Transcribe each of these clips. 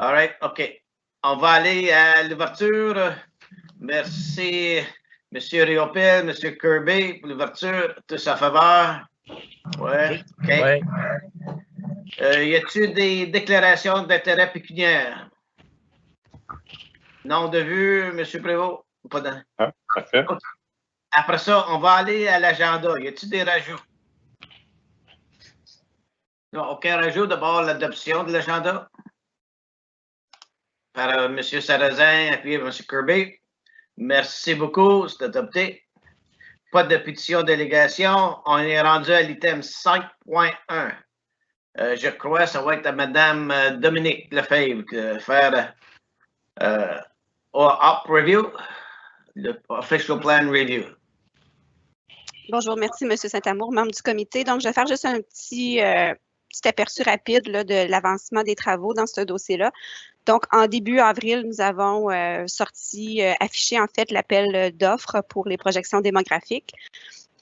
All right, OK. On va aller à l'ouverture. Merci, M. Riopel, M. Kirby, pour l'ouverture. Tous en faveur? Oui. OK. Oui. Y a-t-il des déclarations d'intérêt pécuniaire? Non de vue, M. Prévost? Pas de... Ah, parfait. Okay. Après ça, on va aller à l'agenda. Y a-t-il des rajouts? Non, aucun rajout. D'abord, l'adoption de l'agenda par M. Sarrazin et puis M. Kirby. Merci beaucoup. C'est adopté. Pas de pétition délégation. On est rendu à l'item 5.1. Je crois que ça va être à Mme Dominique Lefebvre de faire Op Review, le Official Plan Review. Bonjour, merci M. Saint-Amour, membre du comité. Donc, je vais faire juste un petit aperçu rapide là, de l'avancement des travaux dans ce dossier-là. Donc, en début avril, nous avons affiché en fait l'appel d'offres pour les projections démographiques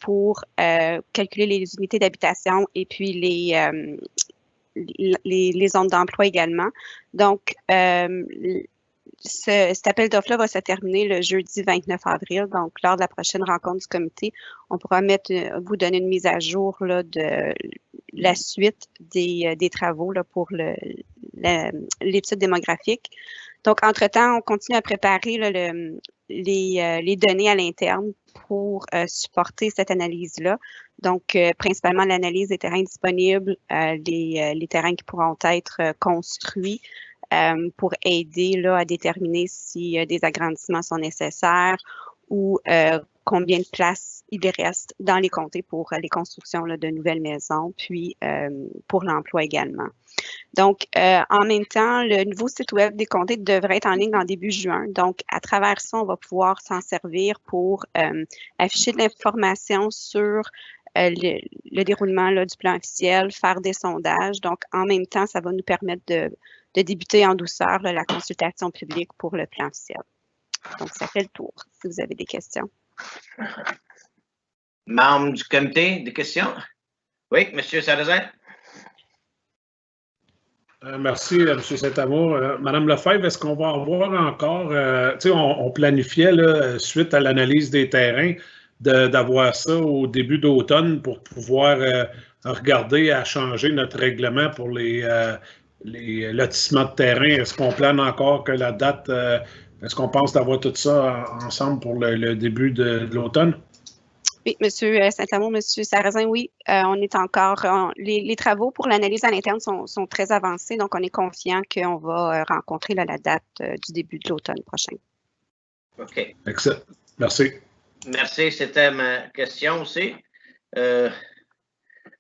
pour calculer les unités d'habitation et puis les zones d'emploi également. Donc, cet appel d'offres-là va se terminer le jeudi 29 avril. Donc, lors de la prochaine rencontre du comité, on pourra vous donner une mise à jour là, de la suite des travaux là, pour l'étude démographique. Donc, entre-temps, on continue à préparer là, les données à l'interne pour supporter cette analyse-là. Donc, principalement l'analyse des terrains disponibles, les terrains qui pourront être construits pour aider là, à déterminer si des agrandissements sont nécessaires ou combien de places il reste dans les comtés pour les constructions là, de nouvelles maisons, puis pour l'emploi également. Donc, en même temps, le nouveau site web des comtés devrait être en ligne en début juin. Donc, à travers ça, on va pouvoir s'en servir pour afficher de l'information sur le déroulement là, du plan officiel, faire des sondages. Donc, en même temps, ça va nous permettre de débuter en douceur là, la consultation publique pour le plan officiel. Donc, ça fait le tour, si vous avez des questions. Membre du comité, des questions? Oui, M. Sarrazin. Merci, M. Saint-Amour. Mme Lefebvre, est-ce qu'on va avoir encore, tu sais, on planifiait, là, suite à l'analyse des terrains, d'avoir ça au début d'automne pour pouvoir regarder à changer notre règlement pour les lotissements de terrain. Est-ce qu'on plane encore que la date, est-ce qu'on pense d'avoir tout ça ensemble pour le début de l'automne? Oui, M. Saint-Amour, M. Sarrazin, oui, on est encore, les travaux pour l'analyse à l'interne sont très avancés, donc on est confiant qu'on va rencontrer là, la date du début de l'automne prochain. OK. Excellent. Merci. Merci, c'était ma question aussi.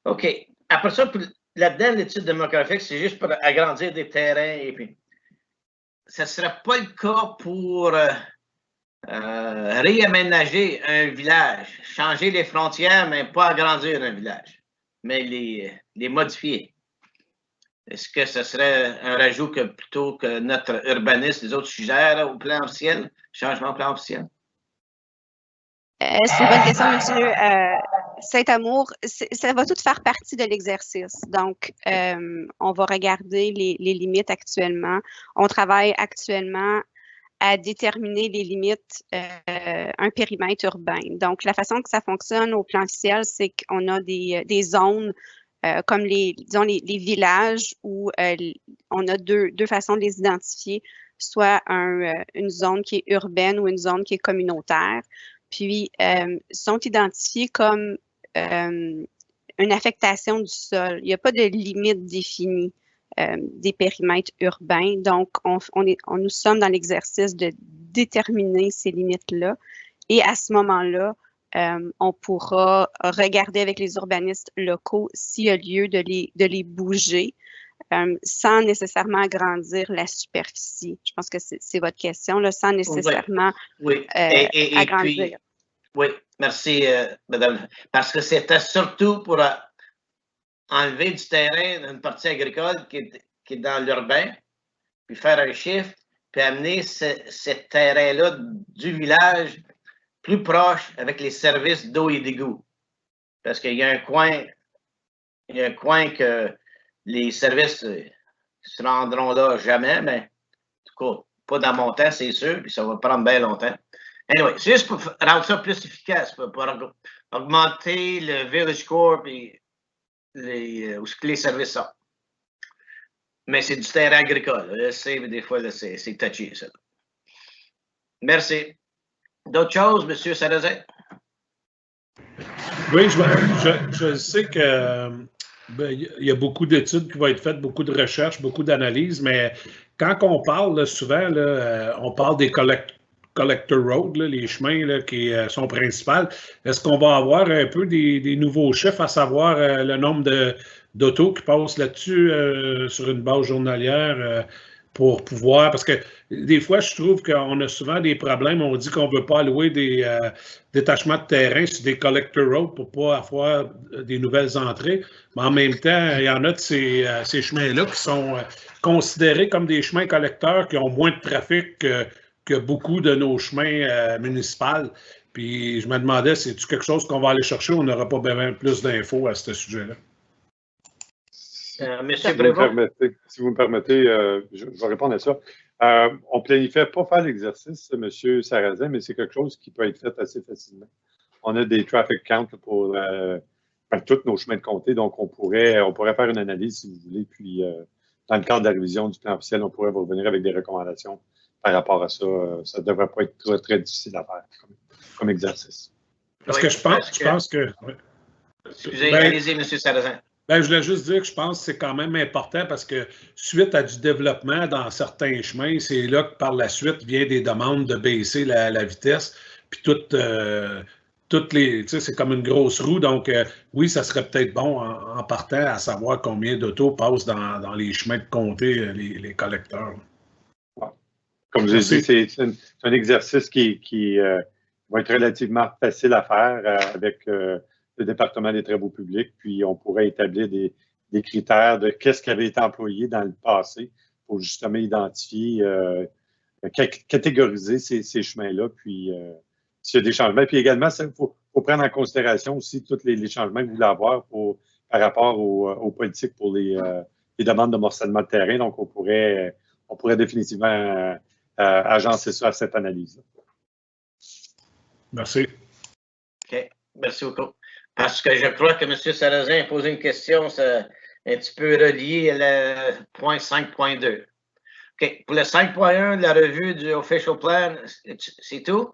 OK. Après ça, là-dedans, l'étude démographique, c'est juste pour agrandir des terrains et puis ça ne serait pas le cas pour réaménager un village, changer les frontières, mais pas agrandir un village, mais les modifier. Est-ce que ce serait un rajout plutôt que notre urbaniste, les autres suggèrent au plan officiel, changement au plan officiel? C'est une bonne question, M. Saint-Amour. Ça va tout faire partie de l'exercice. Donc, on va regarder les limites actuellement. On travaille actuellement à déterminer les limites un périmètre urbain. Donc, la façon que ça fonctionne au plan officiel, c'est qu'on a des zones comme disons les villages où on a deux façons de les identifier, soit une zone qui est urbaine ou une zone qui est communautaire. Puis, sont identifiés comme une affectation du sol. Il n'y a pas de limite définie des périmètres urbains. Donc, nous sommes dans l'exercice de déterminer ces limites-là. Et à ce moment-là, on pourra regarder avec les urbanistes locaux s'il y a lieu de les bouger sans nécessairement agrandir la superficie. Je pense que c'est votre question, là, sans nécessairement agrandir. Puis, oui, merci, madame. Parce que c'était surtout pour enlever du terrain d'une partie agricole qui est dans l'urbain, puis faire un chiffre, puis amener ce terrain-là du village plus proche avec les services d'eau et d'égout. Parce qu'il y a un coin que les services se rendront là jamais, mais en tout cas, pas dans mon temps, c'est sûr, puis ça va prendre bien longtemps. Anyway, c'est juste pour rendre ça plus efficace, pour augmenter le Village Corps et où les services sont. Mais c'est du terrain agricole. Je sais, mais des fois, c'est touchy, ça. Merci. D'autres choses, M. Sarrazin? Oui, je sais que il y a beaucoup d'études qui vont être faites, beaucoup de recherches, beaucoup d'analyses, mais quand on parle là, souvent, là, on parle des collector roads, là, les chemins là, qui sont principaux. Est-ce qu'on va avoir un peu des nouveaux chiffres, à savoir le nombre d'autos qui passent là-dessus sur une base journalière pour pouvoir, parce que des fois, je trouve qu'on a souvent des problèmes. On dit qu'on ne veut pas allouer des détachements de terrain sur des collector roads pour ne pas avoir des nouvelles entrées. Mais en même temps, il y en a de ces chemins-là qui sont considérés comme des chemins collecteurs qui ont moins de trafic que beaucoup de nos chemins municipaux. Puis je me demandais, c'est-tu quelque chose qu'on va aller chercher ou on n'aura pas bien plus d'infos à ce sujet-là? Monsieur Prévost. Si vous me permettez, je vais répondre à ça. On ne planifiait pas faire l'exercice, M. Sarrazin, mais c'est quelque chose qui peut être fait assez facilement. On a des traffic counts pour tous nos chemins de comté, donc on pourrait faire une analyse si vous voulez, puis dans le cadre de la révision du plan officiel, on pourrait vous revenir avec des recommandations par rapport à ça. Ça ne devrait pas être très, très difficile à faire comme exercice. Parce que je pense que... Ouais. Excusez, allez-y, M. Sarrazin. Ben, je voulais juste dire que je pense que c'est quand même important parce que suite à du développement dans certains chemins, c'est là que par la suite vient des demandes de baisser la vitesse. Puis toutes les, tu sais, c'est comme une grosse roue. Donc, oui, ça serait peut-être bon en partant à savoir combien d'autos passent dans les chemins de comté, les collecteurs. Comme je l'ai dit, c'est un exercice qui va être relativement facile à faire avec le département des travaux publics, puis on pourrait établir des critères de qu'est-ce qui avait été employé dans le passé pour justement identifier, catégoriser ces chemins-là, puis s'il y a des changements. Puis également, il faut prendre en considération aussi tous les changements que vous voulez avoir par rapport aux politiques pour les demandes de morcellement de terrain. Donc, on pourrait définitivement agencer ça à cette analyse-là. Merci. OK. Merci beaucoup. Parce que je crois que M. Sarrazin a posé une question un petit peu reliée à le point 5.2. OK. Pour le 5.1 de la revue du Official Plan, c'est tout?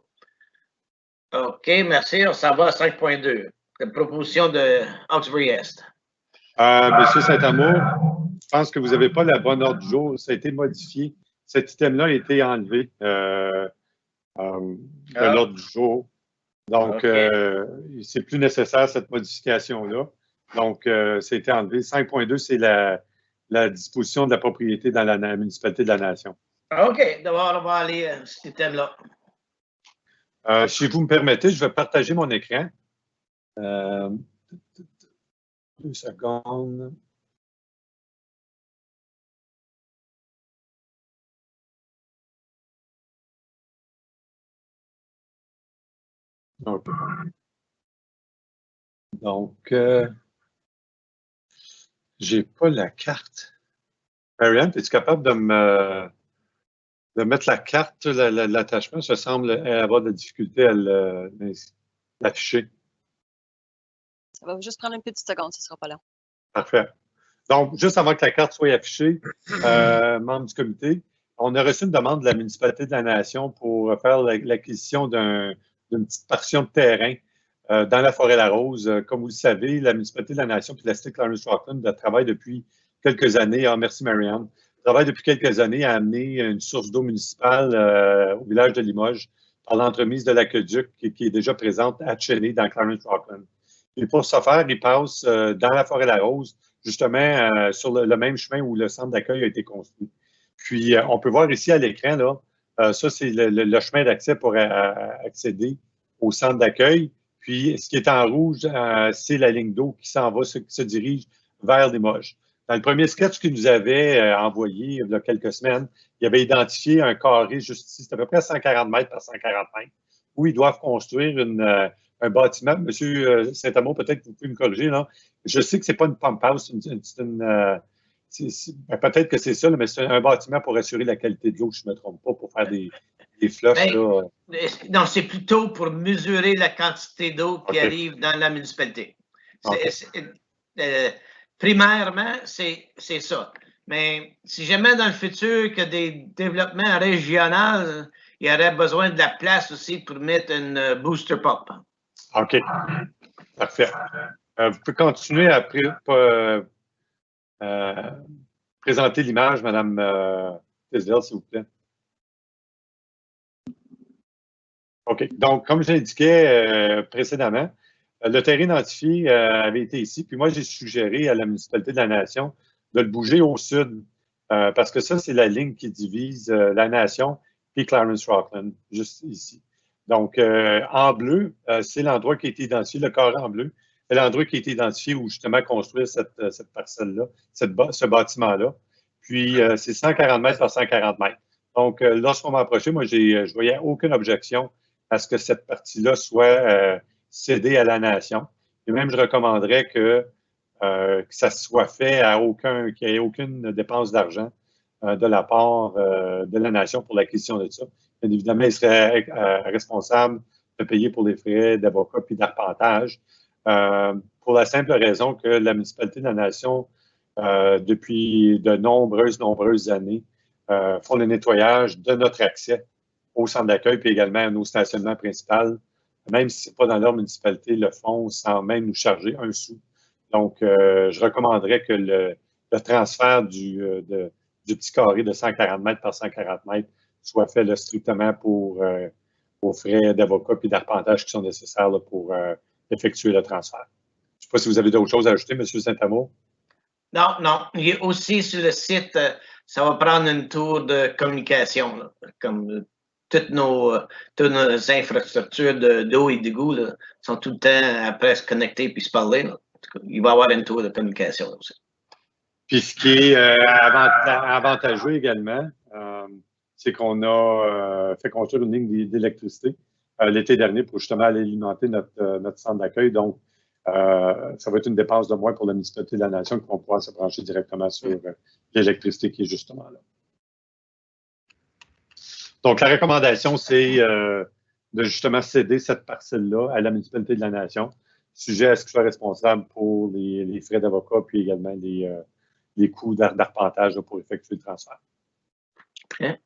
OK, merci. On s'en va à 5.2. La proposition de Hawkesbury-Est. M. Saint-Amour, je pense que vous n'avez pas la bonne ordre du jour. Ça a été modifié. Cet item-là a été enlevé de l'ordre du jour. Donc, c'est plus nécessaire, cette modification-là. Donc, ça a été enlevé. 5.2, c'est la disposition de la propriété dans la municipalité de la Nation. OK. D'abord, on va aller à cet item-là. Si vous me permettez, je vais partager mon écran. 2 secondes. Okay. Donc, j'ai pas la carte. Marianne, es-tu capable de mettre la carte, l'attachement? Ça semble avoir de la difficulté à l'afficher. Ça va juste prendre une petite seconde, ce ne sera pas long. Parfait. Donc, juste avant que la carte soit affichée, membres du comité, on a reçu une demande de la municipalité de la Nation pour faire l'acquisition d'une petite portion de terrain dans la Forêt-la-Rose. Comme vous le savez, la municipalité de la Nation puis la cité de Clarence-Rockland travaille depuis quelques années. Merci, Marianne. Travaille depuis quelques années à amener une source d'eau municipale au village de Limoges par l'entremise de l'aqueduc qui est déjà présente à Cheney dans Clarence-Rockland. Et pour ce faire, il passe dans la Forêt-la-Rose, justement sur le même chemin où le centre d'accueil a été construit. Puis, on peut voir ici à l'écran, là, ça, c'est le chemin d'accès pour accéder au centre d'accueil. Puis, ce qui est en rouge, c'est la ligne d'eau qui s'en va, qui se dirige vers Limoges. Dans le premier sketch qu'il nous avait envoyé il y a quelques semaines, il avait identifié un carré juste ici, c'est à peu près 140 mètres par 140 mètres, où ils doivent construire un bâtiment. Monsieur Saint-Amour, peut-être que vous pouvez me corriger, là. Je sais que ce n'est pas une pump house, Ben, peut-être que c'est ça, là, mais c'est un bâtiment pour assurer la qualité de l'eau, je ne me trompe pas, pour faire des flushs. Ben, là. Non, c'est plutôt pour mesurer la quantité d'eau qui OK. arrive dans la municipalité. OK. Primairement, c'est ça. Mais si jamais dans le futur que des développements régionaux, il y aurait besoin de la place aussi pour mettre une booster pump. OK. Parfait. Vous pouvez continuer à présenter l'image, Mme Tisdale, s'il vous plaît. OK. Donc, comme je l'indiquais précédemment, le terrain identifié avait été ici, puis moi, j'ai suggéré à la municipalité de la Nation de le bouger au sud, parce que ça, c'est la ligne qui divise la Nation puis Clarence-Rockland, juste ici. Donc, en bleu, c'est l'endroit qui a été identifié, le carré en bleu, c'est l'endroit qui a été identifié où justement construire cette parcelle-là, ce bâtiment-là. Puis, c'est 140 mètres par 140 mètres. Donc, lorsqu'on m'a approché, moi, je voyais aucune objection à ce que cette partie-là soit cédée à la Nation. Et même, je recommanderais que ça soit fait qu'il n'y ait aucune dépense d'argent de la part de la Nation pour l'acquisition de ça. Bien évidemment, il serait responsable de payer pour les frais d'avocat puis d'arpentage, pour la simple raison que la municipalité de la Nation, depuis de nombreuses années, font le nettoyage de notre accès au centre d'accueil, puis également à nos stationnements principaux. Même si ce n'est pas dans leur municipalité, le font sans même nous charger un sou. Donc, je recommanderais que le transfert du petit carré de 140 mètres par 140 mètres soit fait là, strictement aux frais d'avocat et d'arpentage qui sont nécessaires là, pour effectuer le transfert. Je ne sais pas si vous avez d'autres choses à ajouter, M. Saint-Amour. Non. Il y a aussi sur le site, ça va prendre une tour de communication, là, comme toutes nos infrastructures d'eau et d'égout sont tout le temps après se connecter puis se parler. Là. Il va y avoir une tour de communication aussi. Puis ce qui est avantageux également, c'est qu'on a fait construire une ligne d'électricité l'été dernier pour justement aller alimenter notre centre d'accueil. Donc, ça va être une dépense de moins pour la municipalité de la Nation qui vont pouvoir se brancher directement sur l'électricité qui est justement là. Donc, la recommandation, c'est de justement céder cette parcelle-là à la municipalité de la Nation, sujet à ce qu'il soit responsable pour les frais d'avocat, puis également les coûts d'arpentage pour effectuer le transfert. Okay.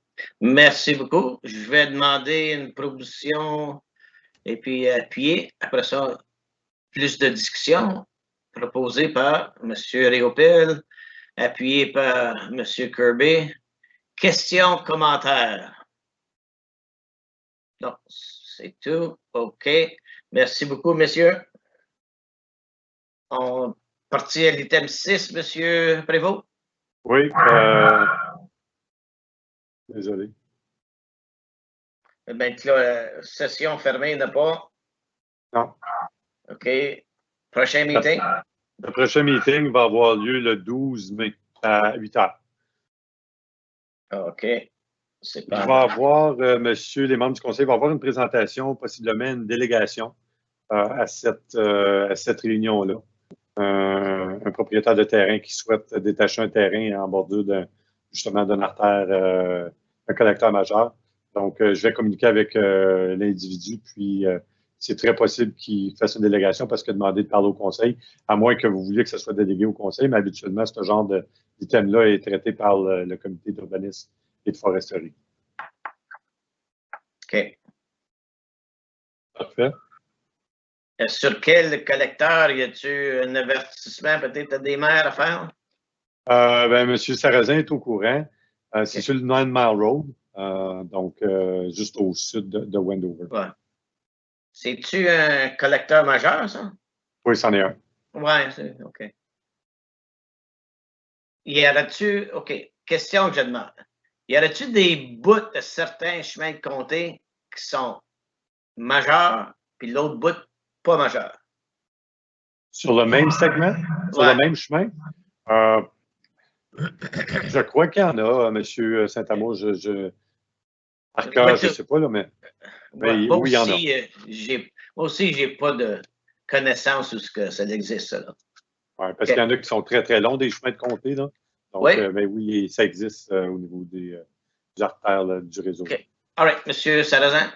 Merci beaucoup. Je vais demander une proposition et puis appuyer. Après ça, plus de discussion proposée par M. Riopel, appuyé par M. Kirby. Questions, commentaires? Non, c'est tout. OK. Merci beaucoup, messieurs. On partit à l'item 6, M. Prévost. Oui. Désolé. Ben, la session fermée n'a pas. Non. OK. Prochain meeting? Le prochain meeting va avoir lieu le 12 mai à 8 heures. OK. Il va avoir, monsieur, les membres du conseil, vont avoir une présentation, possiblement une délégation à cette réunion-là. Un propriétaire de terrain qui souhaite détacher un terrain en bordure justement d'une artère, un collecteur majeur. Donc, je vais communiquer avec l'individu, puis c'est très possible qu'il fasse une délégation parce qu'il a demandé de parler au conseil, à moins que vous vouliez que ce soit délégué au conseil, mais habituellement, ce genre d'item-là est traité par le comité d'urbanisme et de foresterie. OK. Parfait. Sur quel collecteur y a-t-il un avertissement peut-être à des maires à faire? M. Sarrazin est au courant. C'est sur le 9 Mile Road, donc juste au sud de Wendover. Ouais. C'est-tu un collecteur majeur, ça? Oui, c'en est un. Oui, c'est OK. Y aurait-tu, OK, question que je demande. Y aurait-tu des bouts de certains chemins de comté qui sont majeurs, puis l'autre bout pas majeur? Sur le même segment? Sur le même chemin? Je crois qu'il y en a, M. Saint-Amour. Par cœur, je ne sais pas, là, mais oui, il y en a. Moi aussi, je n'ai pas de connaissance où ça existe, là. Oui, parce qu'il y en a qui sont très, très longs, des chemins de comté, là. Donc, Oui. ben oui, ça existe au niveau des artères là, du réseau. OK. All right, M. Sarrazin.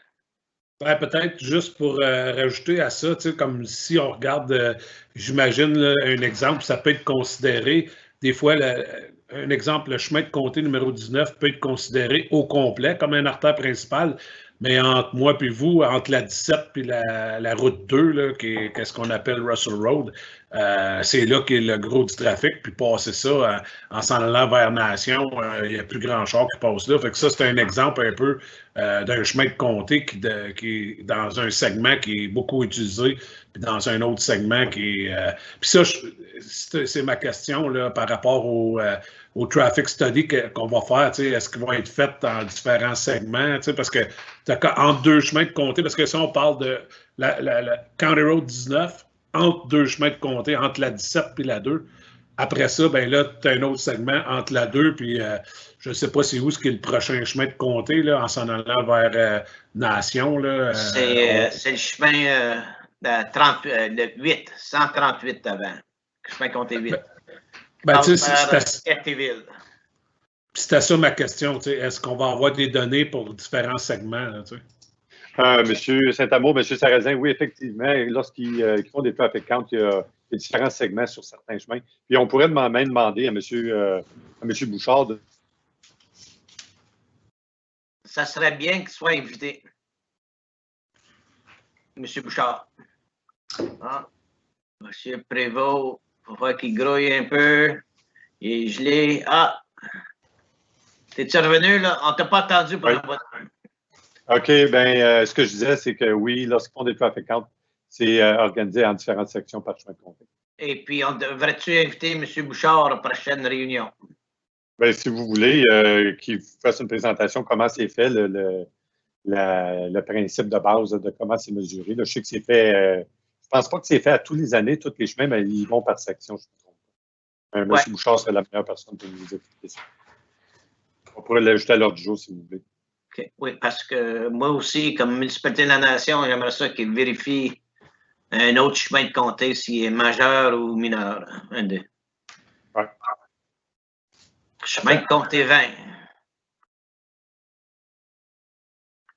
Ouais, peut-être juste pour rajouter à ça, comme si on regarde, j'imagine un exemple, ça peut être considéré, des fois, un exemple, le chemin de comté numéro 19 peut être considéré au complet comme une artère principale, mais entre moi et vous, entre la 17 et la route 2, là, qu'est-ce qu'on appelle Russell Road, c'est là qu'est le gros du trafic, puis passer ça en s'en allant vers Nation, il n'y a plus grand char qui passe là. Fait que ça, c'est un exemple un peu d'un chemin de comté qui est dans un segment qui est beaucoup utilisé, puis dans un autre segment qui est... puis ça, c'est ma question là, par rapport au traffic study qu'on va faire. Est-ce qu'ils vont être faits dans différents segments? Parce que entre deux chemins de comté, parce que si on parle de la County Road 19, entre deux chemins de comté, entre la 17 et la 2, après ça, ben là, tu as un autre segment entre la 2 puis je ne sais pas c'est où ce qui est le prochain chemin de comté là, en s'en allant vers Nation. C'est le chemin le 8, 138 avant. Chemin comté 8. C'était ça ma question. Est-ce qu'on va avoir des données pour différents segments? Là, Monsieur Saint-Amour, Monsieur Sarrazin, oui, effectivement, lorsqu'ils font des traffic counts, il y a différents segments sur certains chemins. Puis on pourrait même demander à monsieur Bouchard de... Ça serait bien qu'il soit invité. Monsieur Bouchard. Ah. Monsieur Prévost, il faut voir qu'il grouille un peu. Il est gelé. Ah! T'es-tu revenu, là? On t'a pas attendu pour la boîte. OK, bien, ce que je disais, c'est que oui, lorsqu'ils font des traffic counts, c'est organisé en différentes sections par chemin de comté. Et puis, on devrait-tu inviter M. Bouchard à la prochaine réunion? Bien, si vous voulez qu'il fasse une présentation, comment c'est fait, le principe de base de comment c'est mesuré. Là, je sais que c'est fait, je pense pas que c'est fait à tous les années, tous les chemins, mais ils vont par section, je me trompe pas. M. Bouchard serait la meilleure personne pour nous expliquer ça. On pourrait l'ajouter à l'ordre du jour, si vous voulez. Okay. Oui, parce que moi aussi, comme municipalité de la Nation, j'aimerais ça qu'ils vérifient un autre chemin de comté s'il est majeur ou mineur. Un des. Ouais. Chemin de comté 20.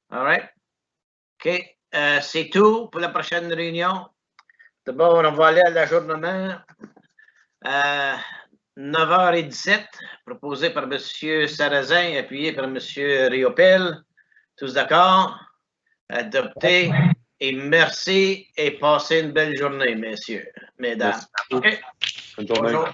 All right. OK. C'est tout pour la prochaine réunion. D'abord, on va aller à l'ajournement. 9h17, proposé par M. Sarrazin, appuyé par M. Riopel. Tous d'accord? Adopté. Et merci et passez une belle journée, messieurs, mesdames. Merci. OK. Bonne journée. Bonjour.